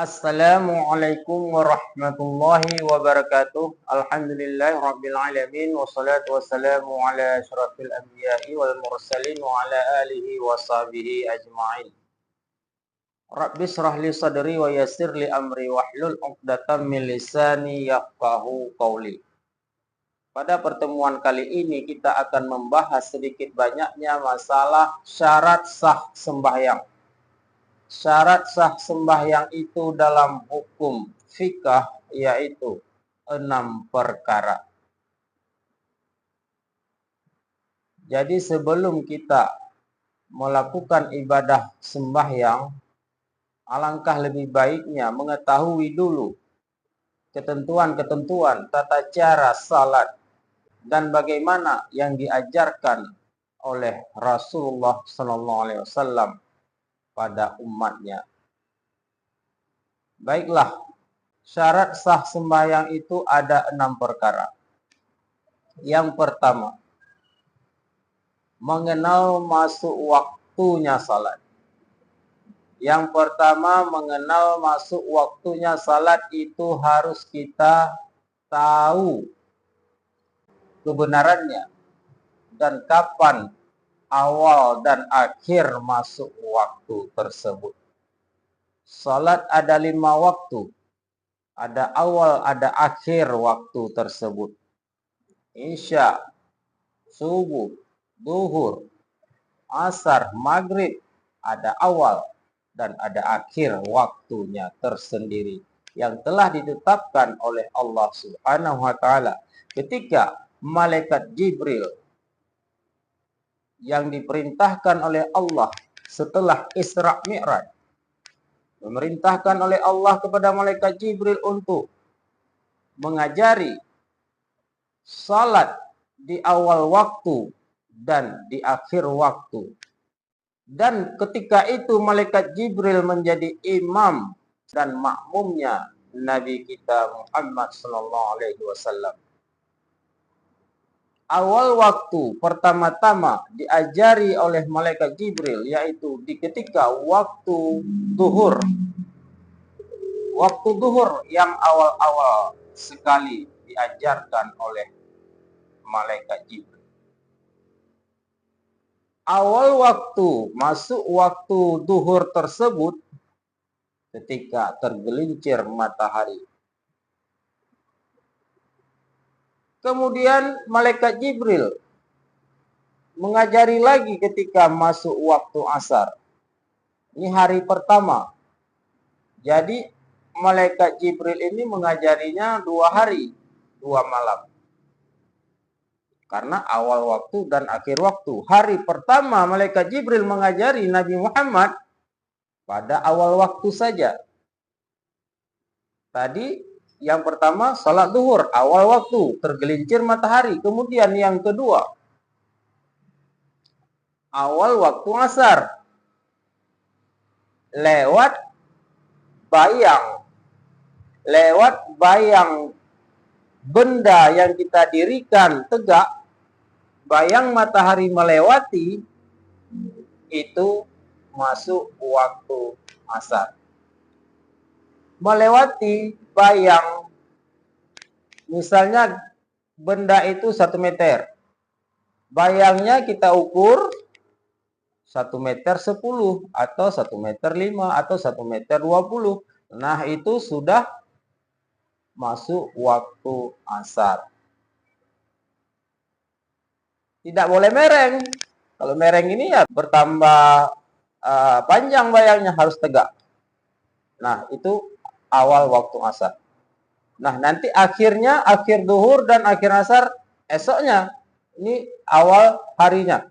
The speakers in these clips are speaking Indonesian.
Assalamualaikum warahmatullahi wabarakatuh. Alhamdulillahi rabbil alamin wassalatu wassalamu ala asyrafil anbiya'i wal mursalin wa ala alihi wa sahbihi ajma'in. Rabbi shrah li sadri wa yassir li amri wahlul 'uqdatam min lisani yafqahu qawli. Pada pertemuan kali ini kita akan membahas sedikit banyaknya masalah syarat sah sembahyang. Syarat sah sembahyang itu dalam hukum fikih yaitu 6 perkara. Jadi sebelum kita melakukan ibadah sembahyang, alangkah lebih baiknya mengetahui dulu ketentuan-ketentuan tata cara salat dan bagaimana yang diajarkan oleh Rasulullah SAW pada umatnya. Baiklah, syarat sah sembahyang itu ada 6 perkara. Yang pertama, mengenal masuk waktunya salat. Yang pertama, mengenal masuk waktunya salat itu harus kita tahu kebenarannya dan kapan awal dan akhir masuk waktu tersebut. Salat ada 5 waktu. Ada awal, ada akhir waktu tersebut. Isya, subuh, zuhur, asar, maghrib, ada awal dan ada akhir waktunya tersendiri yang telah ditetapkan oleh Allah Subhanahu wa taala ketika malaikat Jibril yang diperintahkan oleh Allah setelah Isra Mi'raj, memerintahkan oleh Allah kepada malaikat Jibril untuk mengajari salat di awal waktu dan di akhir waktu. Dan ketika itu malaikat Jibril menjadi imam dan makmumnya Nabi kita Muhammad sallallahu alaihi wasallam. Awal waktu pertama-tama diajari oleh malaikat Jibril yaitu di ketika waktu zuhur. Waktu zuhur yang awal-awal sekali diajarkan oleh malaikat Jibril. Awal waktu masuk waktu zuhur tersebut ketika tergelincir matahari. Kemudian malaikat Jibril mengajari lagi ketika masuk waktu asar. Ini hari pertama. Jadi malaikat Jibril ini mengajarinya 2 hari, 2 malam. Karena awal waktu dan akhir waktu. Hari pertama malaikat Jibril mengajari Nabi Muhammad pada awal waktu saja. Tadi yang pertama salat zuhur, awal waktu, tergelincir matahari. Kemudian yang kedua, awal waktu asar. Lewat bayang benda yang kita dirikan tegak, bayang matahari melewati, itu masuk waktu asar. Melewati bayang, misalnya benda itu 1 meter. Bayangnya kita ukur 1 meter 10 atau 1 meter 5 atau 1 meter 20. Nah, itu sudah masuk waktu asar. Tidak boleh mereng. Kalau mereng ini ya bertambah panjang bayangnya, harus tegak. Nah, itu awal waktu asar. Nah, nanti akhirnya, akhir zuhur dan akhir asar esoknya. Ini awal harinya,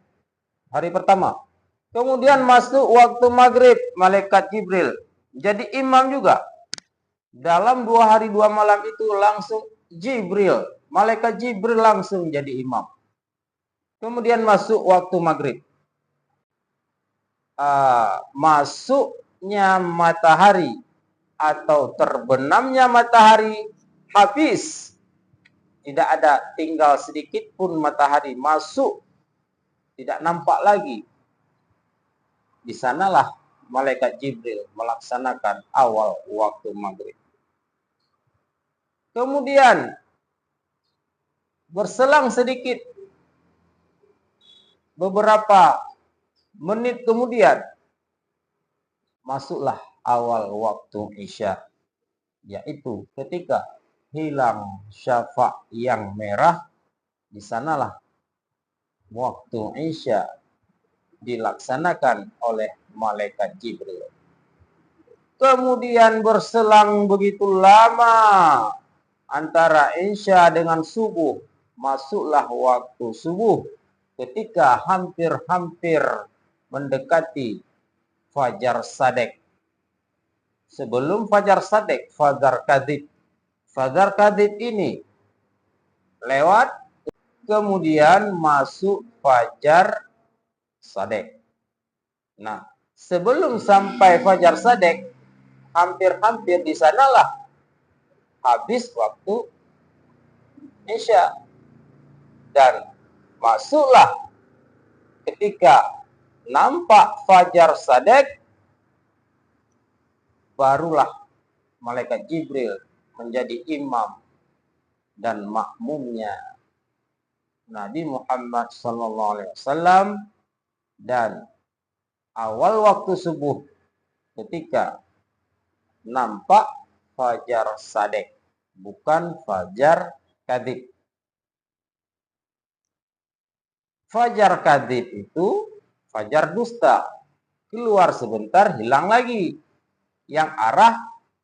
hari pertama. Kemudian masuk waktu maghrib, malaikat Jibril jadi imam juga. Dalam 2 hari 2 malam itu langsung malaikat Jibril langsung jadi imam. Kemudian masuk waktu maghrib. Masuknya matahari atau terbenamnya matahari habis. Tidak ada tinggal sedikit pun matahari masuk. Tidak nampak lagi. Di sanalah malaikat Jibril melaksanakan awal waktu maghrib. Kemudian berselang sedikit, beberapa menit kemudian, masuklah awal waktu Isya, yaitu ketika hilang syafaq yang merah. Di sanalah waktu Isya dilaksanakan oleh malaikat Jibril. Kemudian berselang begitu lama antara Isya dengan subuh, masuklah waktu subuh ketika hampir-hampir mendekati fajar sadek. Sebelum fajar sadek, fajar kadhib. Fajar kadhib ini lewat, kemudian masuk fajar sadek. Nah, sebelum sampai fajar sadek, hampir-hampir di sanalah habis waktu Isya. Dan masuklah ketika nampak fajar sadek, barulah malaikat Jibril menjadi imam dan makmumnya Nabi Muhammad SAW. Dan awal waktu subuh ketika nampak fajar sadek, bukan fajar kadhib. Fajar kadhib itu fajar dusta, keluar sebentar hilang lagi. Yang arah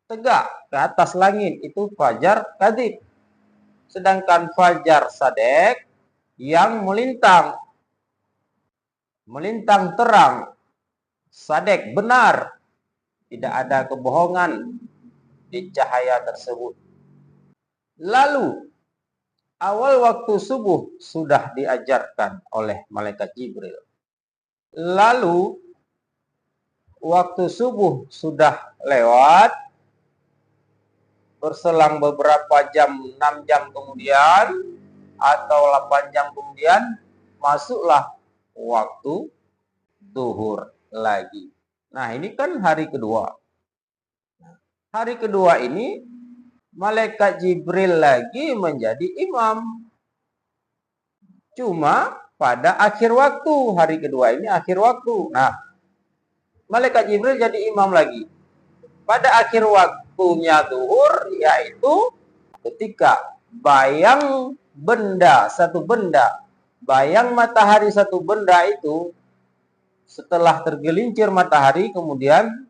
tegak ke atas langit itu fajar kadhib. Sedangkan fajar sadek yang melintang terang, sadek benar, tidak ada kebohongan di cahaya tersebut. Lalu awal waktu subuh sudah diajarkan oleh malaikat Jibril. Lalu waktu subuh sudah lewat, berselang beberapa jam, 6 jam kemudian atau 8 jam kemudian, masuklah waktu zuhur lagi. Nah, ini kan hari kedua. Hari kedua ini malaikat Jibril lagi menjadi imam. Cuma pada akhir waktu, hari kedua ini akhir waktu. Nah, malaikat Jibril jadi imam lagi. Pada akhir waktunya zuhur, yaitu ketika bayang benda, satu benda, bayang matahari satu benda itu setelah tergelincir matahari, kemudian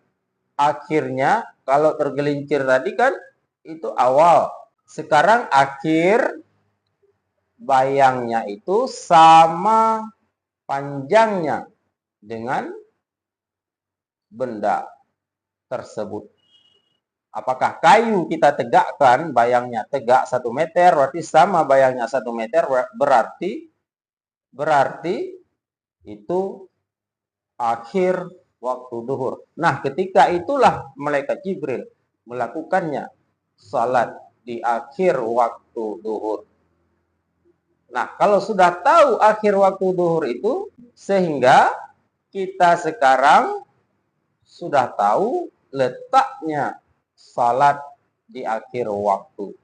akhirnya, kalau tergelincir tadi kan itu awal. Sekarang akhir bayangnya itu sama panjangnya dengan benda tersebut. Apakah kayu kita tegakkan, bayangnya tegak 1 meter, berarti sama bayangnya 1 meter, berarti itu akhir waktu duhur. Nah, ketika itulah malaikat Jibril melakukannya, salat di akhir waktu duhur. Nah, kalau sudah tahu akhir waktu duhur itu, sehingga kita sekarang sudah tahu letaknya salat di akhir waktu.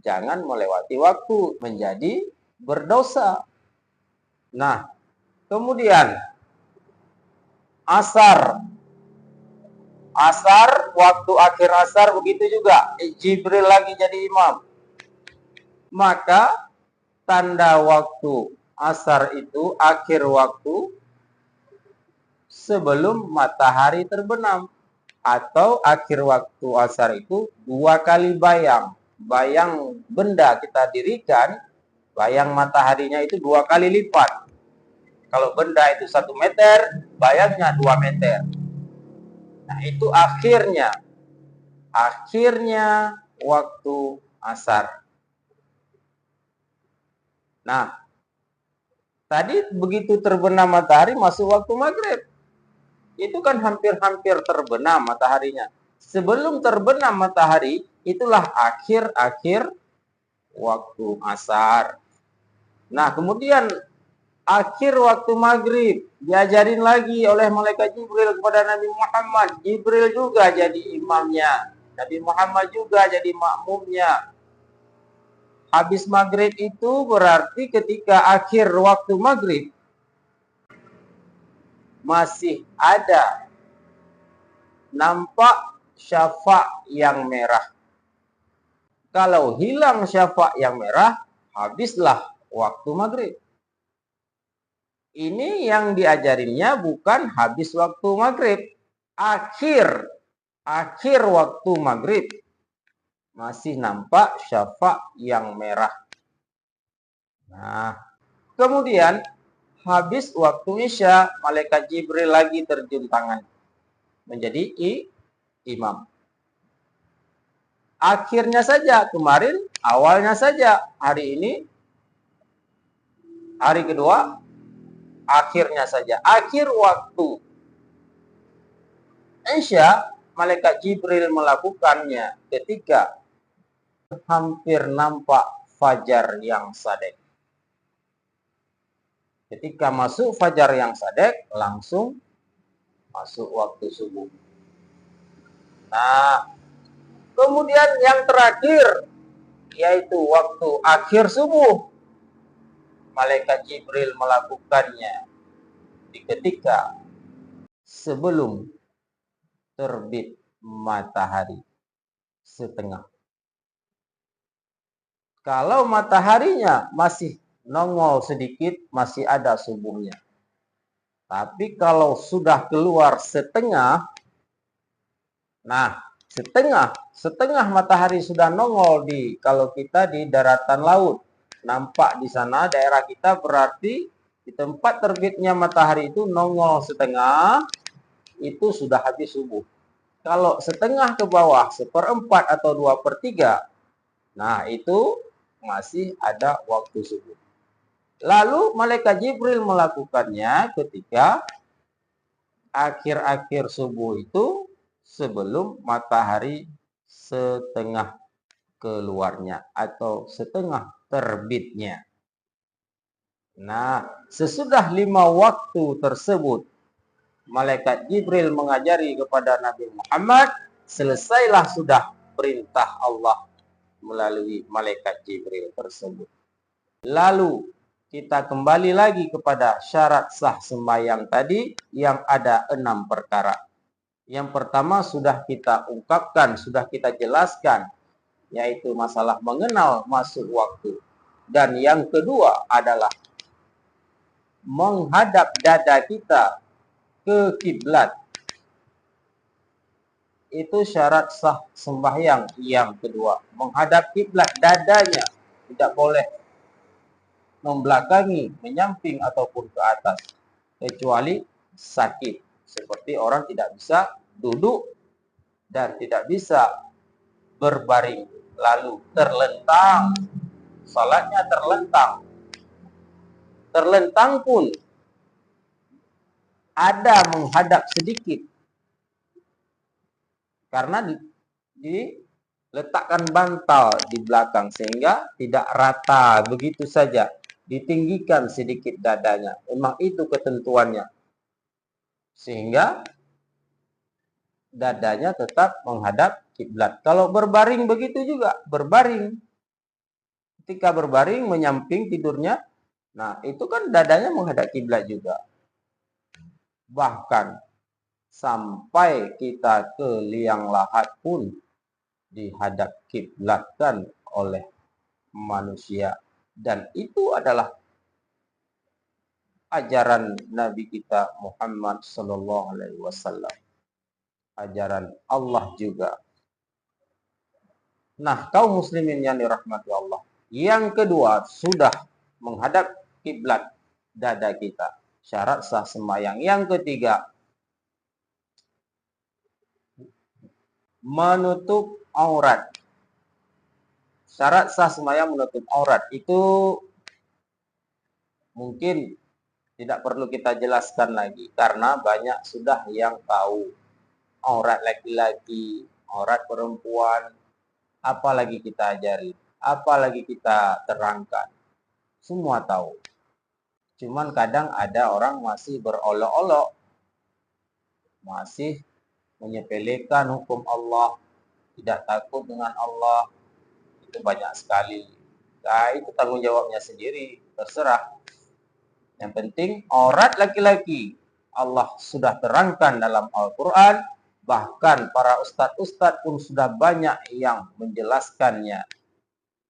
Jangan melewati waktu, menjadi berdosa. Nah, kemudian asar, waktu akhir asar begitu juga, Jibril lagi jadi imam. Maka tanda waktu asar itu akhir waktu sebelum matahari terbenam, atau akhir waktu asar itu 2 kali bayang. Bayang benda kita dirikan, bayang mataharinya itu 2 kali lipat. Kalau benda itu 1 meter, bayangnya 2 meter. Nah, itu akhirnya waktu asar. Nah, tadi begitu terbenam matahari masuk waktu maghrib. Itu kan hampir-hampir terbenam mataharinya. Sebelum terbenam matahari, itulah akhir waktu asar. Nah, kemudian Akhir waktu maghrib diajarin lagi oleh malaikat Jibril kepada Nabi Muhammad. Jibril juga jadi imamnya, Nabi Muhammad juga jadi makmumnya. Habis maghrib itu berarti ketika akhir waktu maghrib masih ada nampak syafaq yang merah. Kalau hilang syafaq yang merah, habislah waktu maghrib. Ini yang diajarinnya bukan habis waktu maghrib. Akhir waktu maghrib masih nampak syafaq yang merah. Nah, kemudian habis waktu isya, malaikat Jibril lagi terjun tangan menjadi imam. Akhirnya saja, kemarin awalnya saja, hari ini hari kedua akhirnya saja. Akhir waktu isya, malaikat Jibril melakukannya ketika hampir nampak fajar yang sadek. Ketika masuk fajar yang sadek, langsung masuk waktu subuh. Nah, kemudian yang terakhir, yaitu waktu akhir subuh, malaikat Jibril melakukannya di ketika sebelum terbit matahari setengah. Kalau mataharinya masih nongol sedikit, masih ada subuhnya. Tapi kalau sudah keluar setengah, nah setengah matahari sudah nongol kalau kita di daratan laut. Nampak di sana daerah kita, berarti di tempat terbitnya matahari itu nongol setengah, itu sudah habis subuh. Kalau setengah ke bawah, 1/4 atau 2/3, nah itu masih ada waktu subuh. Lalu malaikat Jibril melakukannya ketika akhir-akhir subuh itu sebelum matahari setengah keluarnya atau setengah terbitnya. Nah, sesudah 5 waktu tersebut, malaikat Jibril mengajari kepada Nabi Muhammad, selesailah sudah perintah Allah melalui malaikat Jibril tersebut. Lalu kita kembali lagi kepada syarat sah sembahyang tadi yang ada 6 perkara. Yang pertama sudah kita ungkapkan, sudah kita jelaskan, yaitu masalah mengenal masuk waktu. Dan yang kedua adalah menghadap dada kita ke kiblat. Itu syarat sah sembahyang yang kedua. Menghadap kiblat, dadanya tidak boleh membelakangi, menyamping ataupun ke atas, kecuali sakit, seperti orang tidak bisa duduk dan tidak bisa berbaring, lalu terlentang, salatnya terlentang pun ada menghadap sedikit, karena diletakkan bantal di belakang sehingga tidak rata begitu saja, ditinggikan sedikit dadanya. Memang itu ketentuannya, sehingga dadanya tetap menghadap kiblat. Kalau berbaring begitu juga, berbaring. Ketika berbaring menyamping tidurnya, nah itu kan dadanya menghadap kiblat juga. Bahkan sampai kita ke liang lahat pun dihadap kiblatkan oleh manusia, dan itu adalah ajaran Nabi kita Muhammad sallallahu alaihi wasallam, ajaran Allah juga. Nah, kaum muslimin yang dirahmati Allah, yang kedua sudah menghadap kiblat dada kita, syarat sah sembahyang. Yang ketiga, menutup aurat. Syarat sah sembahyang menutup aurat itu mungkin tidak perlu kita jelaskan lagi, karena banyak sudah yang tahu. Aurat laki-laki, aurat perempuan, apalagi kita ajari, apalagi kita terangkan, semua tahu. Cuman kadang ada orang masih berolok-olok, masih menyepelekan hukum Allah, tidak takut dengan Allah. Itu banyak sekali. Nah, itu tanggung jawabnya sendiri, terserah. Yang penting aurat laki-laki Allah sudah terangkan dalam Al-Quran. Bahkan para ustadz-ustadz pun sudah banyak yang menjelaskannya.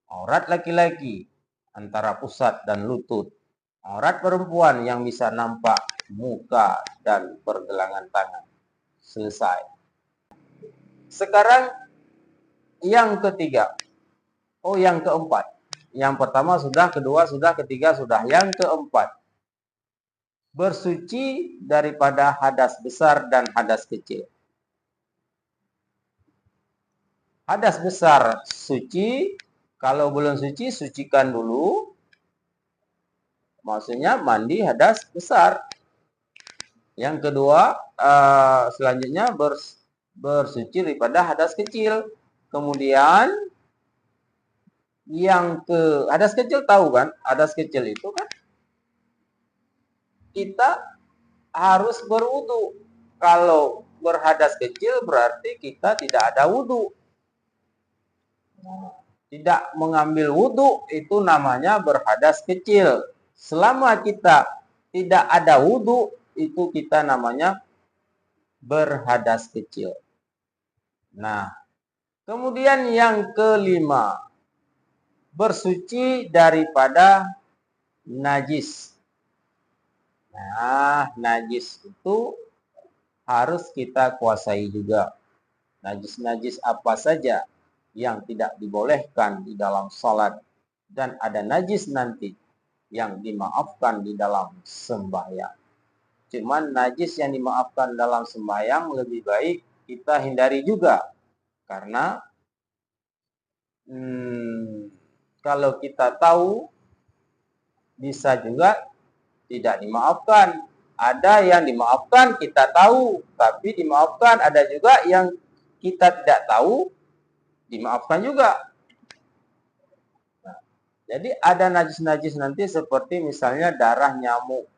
Aurat laki-laki antara pusat dan lutut. Aurat perempuan yang bisa nampak muka dan pergelangan tangan. Selesai. Sekarang yang ketiga. Yang keempat. Yang pertama sudah, kedua sudah, ketiga sudah. Yang keempat. Bersuci daripada hadas besar dan hadas kecil. Hadas besar suci, kalau belum suci, sucikan dulu. Maksudnya mandi hadas besar. Yang kedua, selanjutnya bersuci daripada hadas kecil. Kemudian, hadas kecil tahu kan? Hadas kecil itu kan kita harus berwudu. Kalau berhadas kecil berarti kita tidak ada wudu. Tidak mengambil wudu itu namanya berhadas kecil. Selama kita tidak ada wudu itu kita namanya berhadas kecil. Nah, kemudian yang kelima, bersuci daripada najis. Nah, najis itu harus kita kuasai juga. Najis-najis apa saja yang tidak dibolehkan di dalam salat, dan ada najis nanti yang dimaafkan di dalam sembahyang. Cuman najis yang dimaafkan dalam sembahyang lebih baik kita hindari juga, karena kalau kita tahu bisa juga tidak dimaafkan. Ada yang dimaafkan kita tahu, tapi dimaafkan. Ada juga yang kita tidak tahu, dimaafkan juga. Nah, jadi ada najis-najis nanti seperti misalnya darah nyamuk.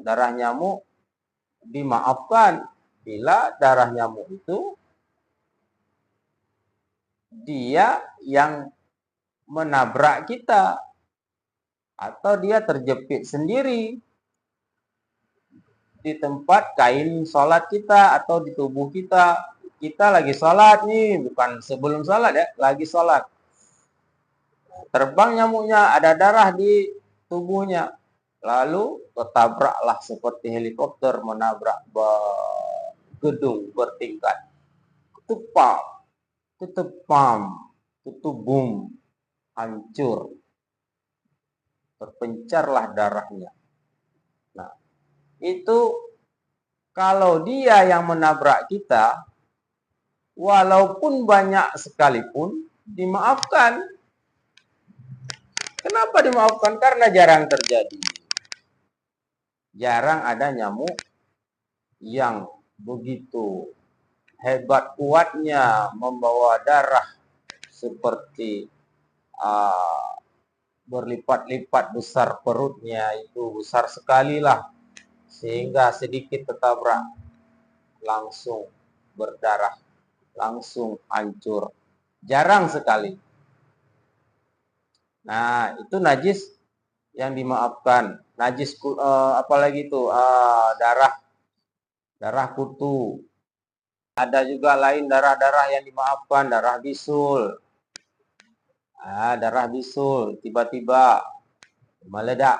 Darah nyamuk dimaafkan bila darah nyamuk itu dia yang menabrak kita atau dia terjepit sendiri di tempat kain sholat kita atau di tubuh kita. Kita lagi sholat nih, bukan sebelum sholat ya, lagi sholat. Terbang nyamuknya, ada darah di tubuhnya. Lalu tertabraklah seperti helikopter menabrak gedung bertingkat. Ketepam, ketubum, hancur. Terpencarlah darahnya. Nah, itu kalau dia yang menabrak kita, walaupun banyak sekalipun, dimaafkan. Kenapa dimaafkan? Karena jarang terjadi. Jarang ada nyamuk yang begitu hebat kuatnya membawa darah seperti berlipat-lipat besar perutnya, itu besar sekali lah, sehingga sedikit tertabrak langsung berdarah, langsung hancur. Jarang sekali. Nah, itu najis yang dimaafkan. Najis apalagi itu darah kutu. Ada juga lain darah-darah yang dimaafkan, darah bisul. Darah bisul tiba-tiba meledak.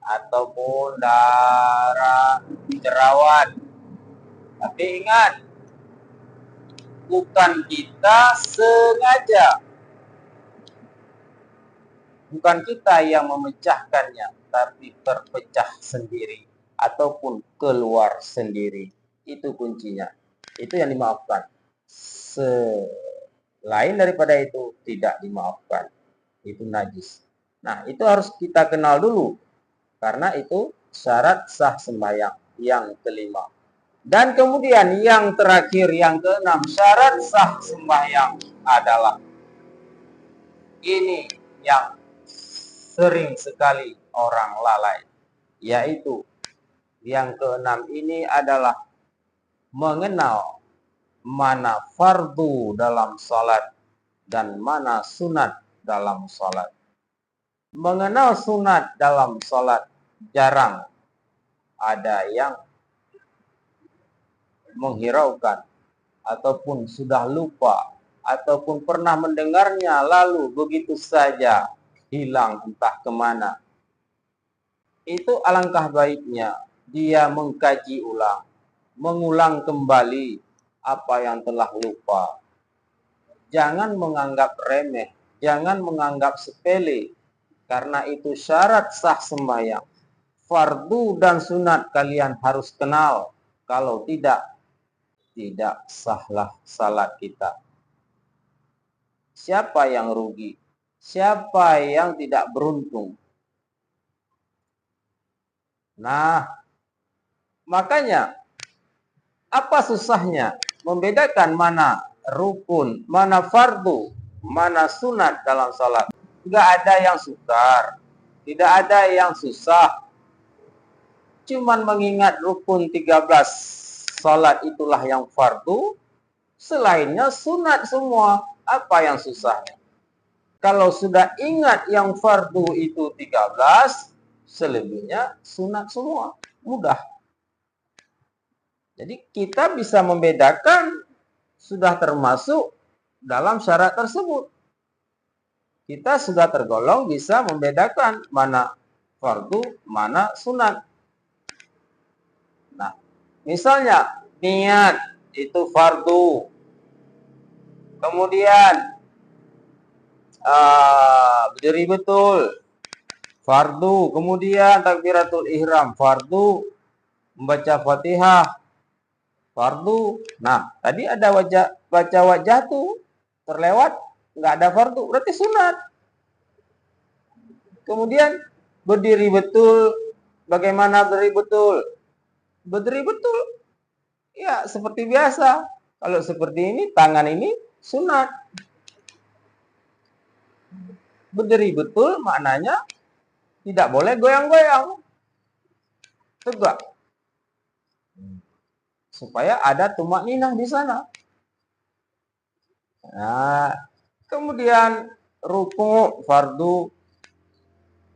Ataupun darah jerawat. Tapi ingat, bukan kita sengaja. Bukan kita yang memecahkannya, tapi terpecah sendiri ataupun keluar sendiri. Itu kuncinya. Itu yang dimaafkan. Selain daripada itu tidak dimaafkan. Itu najis. Nah, itu harus kita kenal dulu, karena itu syarat sah sembahyang yang kelima. Dan kemudian yang terakhir, yang keenam, syarat sah sembahyang adalah Ini yang sering sekali orang lalai, yaitu yang keenam ini adalah mengenal mana fardu dalam salat dan mana sunat dalam salat. Mengenal sunat dalam salat jarang ada yang menghiraukan ataupun sudah lupa ataupun pernah mendengarnya lalu begitu saja hilang entah kemana. Itu alangkah baiknya dia mengkaji ulang, mengulang kembali apa yang telah lupa. Jangan menganggap remeh, jangan menganggap sepele, karena itu syarat sah sembahyang. Fardu dan sunat kalian harus kenal, kalau tidak sahlah salat kita. Siapa yang rugi? Siapa yang tidak beruntung? Nah, makanya apa susahnya membedakan mana rukun, mana fardu, mana sunat dalam salat? Tidak ada yang sukar, tidak ada yang susah. Cuman mengingat rukun 13 salat itulah yang fardu, selainnya sunat semua. Apa yang susahnya? Kalau sudah ingat yang fardu itu 13, selebihnya sunat semua. Mudah. Jadi kita bisa membedakan sudah termasuk dalam syarat tersebut. Kita sudah tergolong bisa membedakan mana fardu, mana sunat. Nah, misalnya niat itu fardu. Kemudian berdiri betul, fardu. Kemudian takbiratul ihram, fardu. Membaca Fatihah, fardu. Nah, tadi ada baca wajah tuh terlewat, nggak ada fardu, berarti sunat. Kemudian berdiri betul, bagaimana berdiri betul? Berdiri betul, ya seperti biasa. Kalau seperti ini, tangan ini sunat. Berdiri betul maknanya tidak boleh goyang-goyang, tegak. Supaya ada tumak ninah di sana. Nah, kemudian ruku fardu,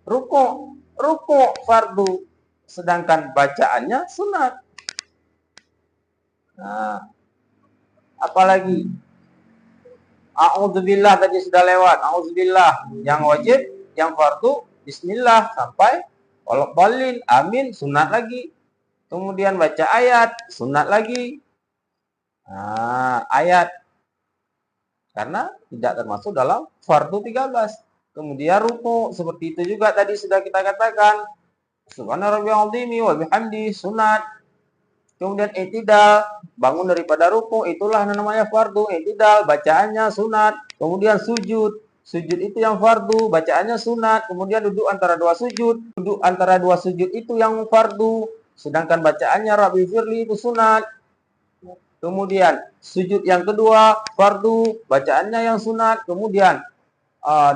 ruku fardu, sedangkan bacaannya sunat. Nah, apalagi a'udzubillah tadi sudah lewat, a'udzubillah. Yang wajib, yang fardu bismillah sampai walaqbalin, amin, sunat lagi. Kemudian baca ayat, sunat lagi. Nah, ayat karena tidak termasuk dalam fardu 13. Kemudian ruku, seperti itu juga tadi sudah kita katakan. Subhana rabbiyal azimi wa bihamdi, sunat. Kemudian i'tidal, bangun daripada ruku, itulah namanya fardu. I'tidal, bacaannya sunat. Kemudian sujud, sujud itu yang fardu, bacaannya sunat. Kemudian duduk antara dua sujud, duduk antara dua sujud itu yang fardu. Sedangkan bacaannya Rabbi firli itu sunat. Kemudian sujud yang kedua fardu, bacaannya yang sunat. Kemudian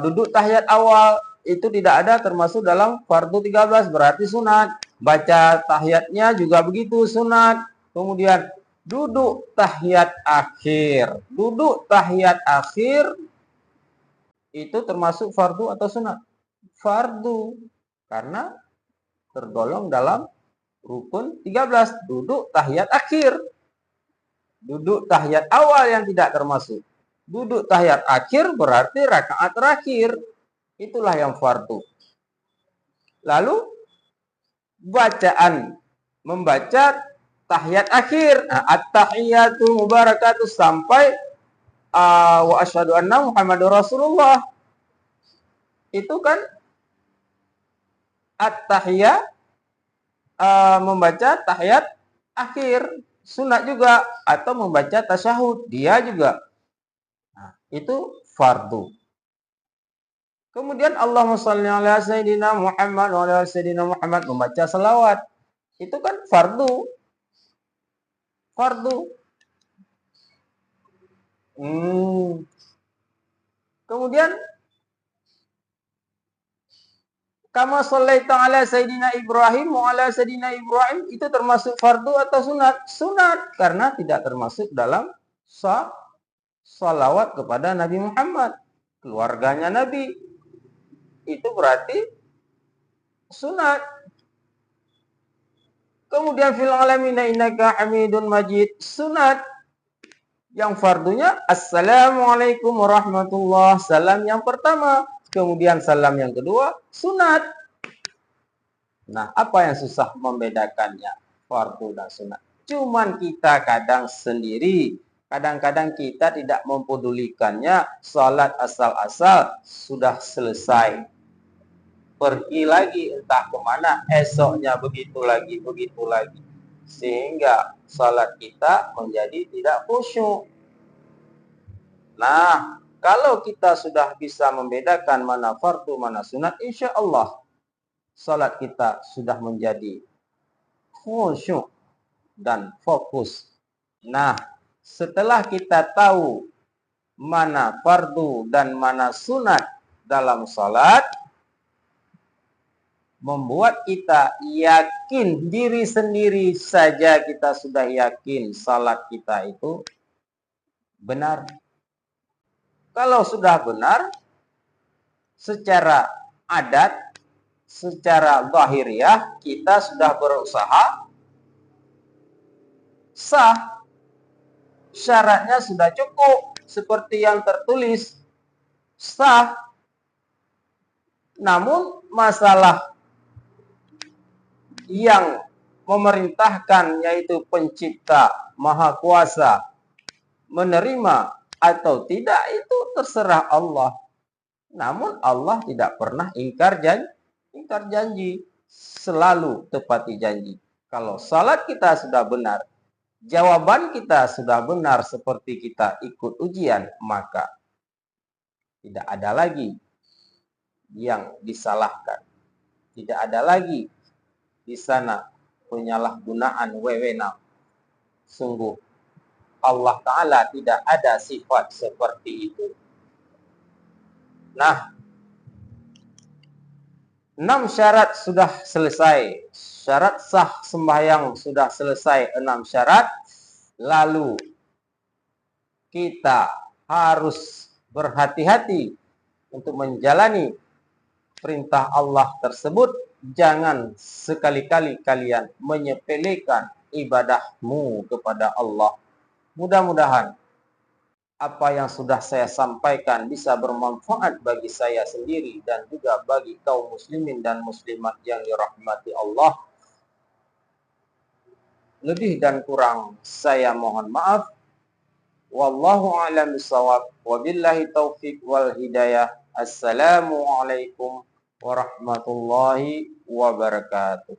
duduk tahiyat awal itu tidak ada termasuk dalam fardu 13, berarti sunat. Baca tahiyatnya juga begitu, sunat. Kemudian duduk tahiyat akhir. Duduk tahiyat akhir itu termasuk fardu atau sunat? Fardu. Karena tergolong dalam rukun 13, duduk tahiyat akhir. Duduk tahiyat awal yang tidak termasuk. Duduk tahiyat akhir berarti rakaat terakhir. Itulah yang fardu. Lalu bacaan membaca tahiyat akhir. Nah, at-tahiyatu mubarakatuh sampai wa asyhadu anna Muhammadur Rasulullah. Itu kan at-tahiyat membaca tahiyat akhir. Sunat juga, atau membaca tasyahud, dia juga. Nah, itu fardu. Kemudian Allahumma shalli ala sayyidina Muhammad wa ala sayyidina Muhammad, membaca selawat. Itu kan fardu. Fardu. Kemudian Kama shallaita ala Sayyidina Ibrahim wa ala Sayyidina Ibrahim, itu termasuk fardu atau sunat? Sunat, karena tidak termasuk dalam salawat kepada Nabi Muhammad. Keluarganya Nabi. Itu berarti sunat. Kemudian fil alamina innaka hamidun majid, sunat. Yang fardunya assalamualaikum warahmatullah, salam yang pertama. Kemudian salam yang kedua, sunat. Nah, apa yang susah membedakannya fardu dan sunat? Cuman kita kadang sendiri, kadang-kadang kita tidak mempedulikannya. Salat asal-asal sudah selesai, pergi lagi entah kemana, esoknya begitu lagi, sehingga salat kita menjadi tidak khusyuk. Nah, kalau kita sudah bisa membedakan mana fardu, mana sunat, insya Allah salat kita sudah menjadi khusyuk dan fokus. Nah, setelah kita tahu mana fardu dan mana sunat dalam salat, membuat kita yakin, diri sendiri saja kita sudah yakin salat kita itu benar. Kalau sudah benar, secara adat, secara zahiriah, kita sudah berusaha sah. Syaratnya sudah cukup, seperti yang tertulis, sah. Namun masalah yang memerintahkan, yaitu pencipta, maha kuasa, menerima atau tidak, itu terserah Allah. Namun Allah tidak pernah ingkar janji, selalu tepati janji. Kalau salat kita sudah benar, jawaban kita sudah benar seperti kita ikut ujian, maka tidak ada lagi yang disalahkan. Tidak ada lagi di sana penyalahgunaan wewenang. Sungguh Allah Ta'ala tidak ada sifat seperti itu. Nah, 6 syarat sudah selesai. Syarat sah sembahyang sudah selesai, 6 syarat. Lalu kita harus berhati-hati untuk menjalani perintah Allah tersebut. Jangan sekali-kali kalian menyepelekan ibadahmu kepada Allah. Mudah-mudahan apa yang sudah saya sampaikan bisa bermanfaat bagi saya sendiri dan juga bagi kaum muslimin dan muslimat yang dirahmati Allah. Lebih dan kurang saya mohon maaf. Wallahu a'lam bishawab. Wabillahi taufik wal hidayah. Assalamualaikum warahmatullahi wabarakatuh.